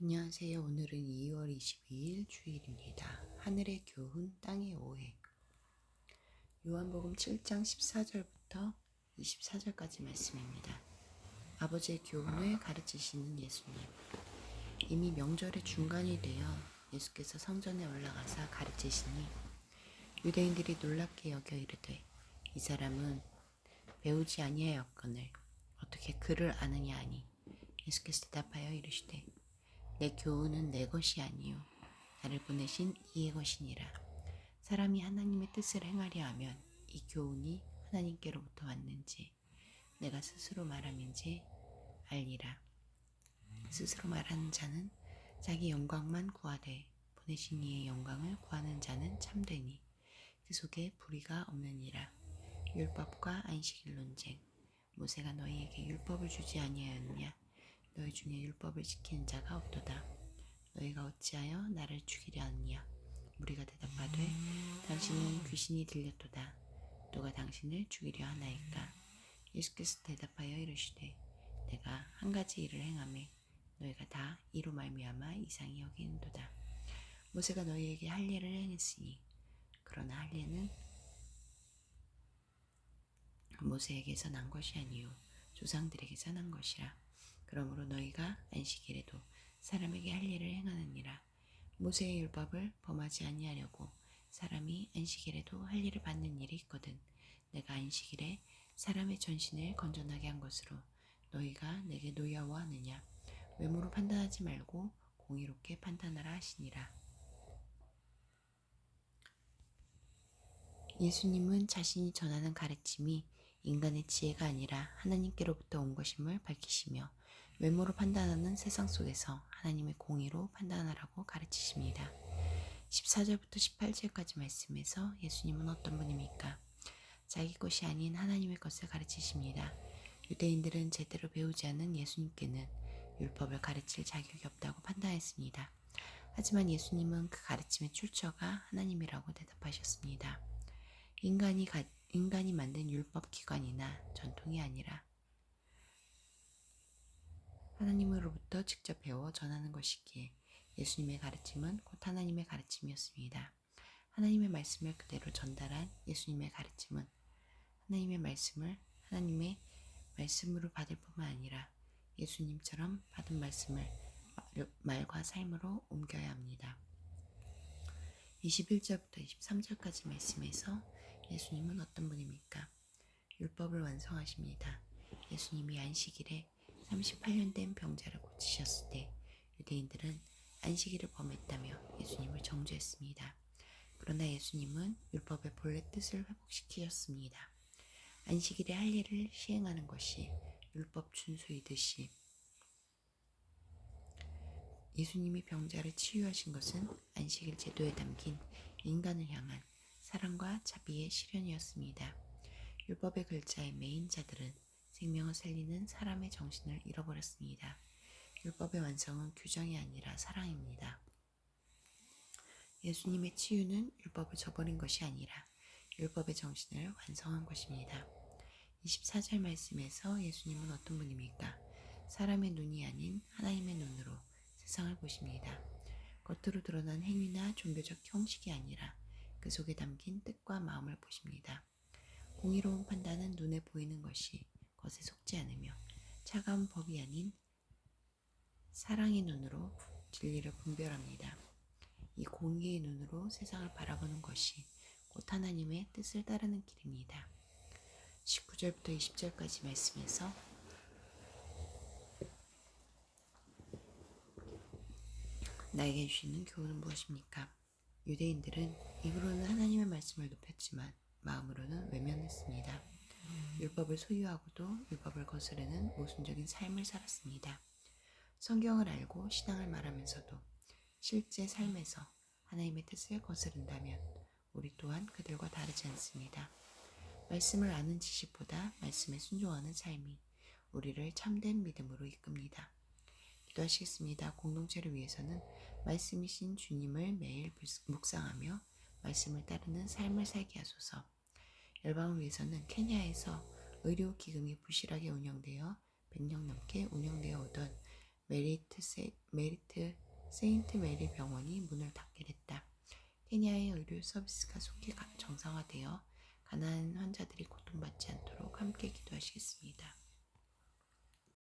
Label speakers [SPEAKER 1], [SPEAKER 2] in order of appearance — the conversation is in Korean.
[SPEAKER 1] 안녕하세요. 오늘은 2월 22일 주일입니다. 하늘의 교훈, 땅의 오해. 요한복음 7장 14절부터 24절까지 말씀입니다. 아버지의 교훈을 가르치시는 예수님. 이미 명절의 중간이 되어 예수께서 성전에 올라가사 가르치시니 유대인들이 놀랍게 여겨 이르되 이 사람은 배우지 아니하였거늘 어떻게 그를 아느냐 하니 예수께서 대답하여 이르시되 내 교훈은 내 것이 아니요 나를 보내신 이의 것이니라. 사람이 하나님의 뜻을 행하려 하면 이 교훈이 하나님께로부터 왔는지 내가 스스로 말함인지 알리라. 스스로 말하는 자는 자기 영광만 구하되 보내신 이의 영광을 구하는 자는 참되니 그 속에 불의가 없느니라. 율법과 안식일 논쟁. 모세가 너희에게 율법을 주지 아니하였느냐? 너희 중에 율법을 지키는 자가 없도다. 너희가 어찌하여 나를 죽이려 하느냐? 무리가 대답하되 당신은 귀신이 들렸도다. 누가 당신을 죽이려 하나이까? 예수께서 대답하여 이르시되 내가 한 가지 일을 행하매 너희가 다 이로 말미암아 이상히 여기는도다. 모세가 너희에게 할 일을 행했으니 그러나 할 일은 모세에게서 난 것이 아니요 조상들에게서 난 것이라. 그러므로 너희가 안식일에도 사람에게 할 일을 행하느니라. 모세의 율법을 범하지 아니하려고 사람이 안식일에도 할 일을 받는 일이 있거든. 내가 안식일에 사람의 전신을 건전하게 한 것으로 너희가 내게 노여워하느냐? 외모로 판단하지 말고 공의롭게 판단하라 하시니라. 예수님은 자신이 전하는 가르침이 인간의 지혜가 아니라 하나님께로부터 온 것임을 밝히시며 외모로 판단하는 세상 속에서 하나님의 공의로 판단하라고 가르치십니다. 14절부터 18절까지 말씀에서 예수님은 어떤 분입니까? 자기 것이 아닌 하나님의 것을 가르치십니다. 유대인들은 제대로 배우지 않은 예수님께는 율법을 가르칠 자격이 없다고 판단했습니다. 하지만 예수님은 그 가르침의 출처가 하나님이라고 대답하셨습니다. 인간이 만든 율법 기관이나 전통이 아니라 하나님으로부터 직접 배워 전하는 것이기에 예수님의 가르침은 곧 하나님의 가르침이었습니다. 하나님의 말씀을 그대로 전달한 예수님의 가르침은 하나님의 말씀을 하나님의 말씀으로 받을 뿐만 아니라 예수님처럼 받은 말씀을 말과 삶으로 옮겨야 합니다. 21절부터 23절까지 말씀에서 예수님은 어떤 분입니까? 율법을 완성하십니다. 예수님이 안식일에 38년 된 병자를 고치셨을 때 유대인들은 안식일을 범했다며 예수님을 정죄했습니다. 그러나 예수님은 율법의 본래 뜻을 회복시키셨습니다. 안식일에 할 일을 시행하는 것이 율법 준수이듯이 예수님이 병자를 치유하신 것은 안식일 제도에 담긴 인간을 향한 사랑과 자비의 실현이었습니다. 율법의 글자에 매인 자들은 생명을 살리는 사람의 정신을 잃어버렸습니다. 율법의 완성은 규정이 아니라 사랑입니다. 예수님의 치유는 율법을 저버린 것이 아니라 율법의 정신을 완성한 것입니다. 24절 말씀에서 예수님은 어떤 분입니까? 사람의 눈이 아닌 하나님의 눈으로 세상을 보십니다. 겉으로 드러난 행위나 종교적 형식이 아니라 그 속에 담긴 뜻과 마음을 보십니다. 공의로운 판단은 눈에 보이는 것이 것에 속지 않으며 차가운 법이 아닌 사랑의 눈으로 진리를 분별합니다. 이 공의의 눈으로 세상을 바라보는 것이 곧 하나님의 뜻을 따르는 길입니다. 19절부터 20절까지 말씀에서 나에게 주시는 교훈은 무엇입니까? 유대인들은 입으로는 하나님의 말씀을 높였지만 마음으로는 외면했습니다. 율법을 소유하고도 율법을 거스르는 모순적인 삶을 살았습니다. 성경을 알고 신앙을 말하면서도 실제 삶에서 하나님의 뜻을 거스른다면 우리 또한 그들과 다르지 않습니다. 말씀을 아는 지식보다 말씀에 순종하는 삶이 우리를 참된 믿음으로 이끕니다. 기도하시겠습니다. 공동체를 위해서는 말씀이신 주님을 매일 묵상하며 말씀을 따르는 삶을 살게 하소서. 열방을 위해서는 케냐에서 의료기금이 부실하게 운영되어 100년 넘게 운영되어 오던 메리트 세인트 메리 병원이 문을 닫게 됐다. 케냐의 의료 서비스가 속히 정상화되어 가난한 환자들이 고통받지 않도록 함께 기도하시겠습니다.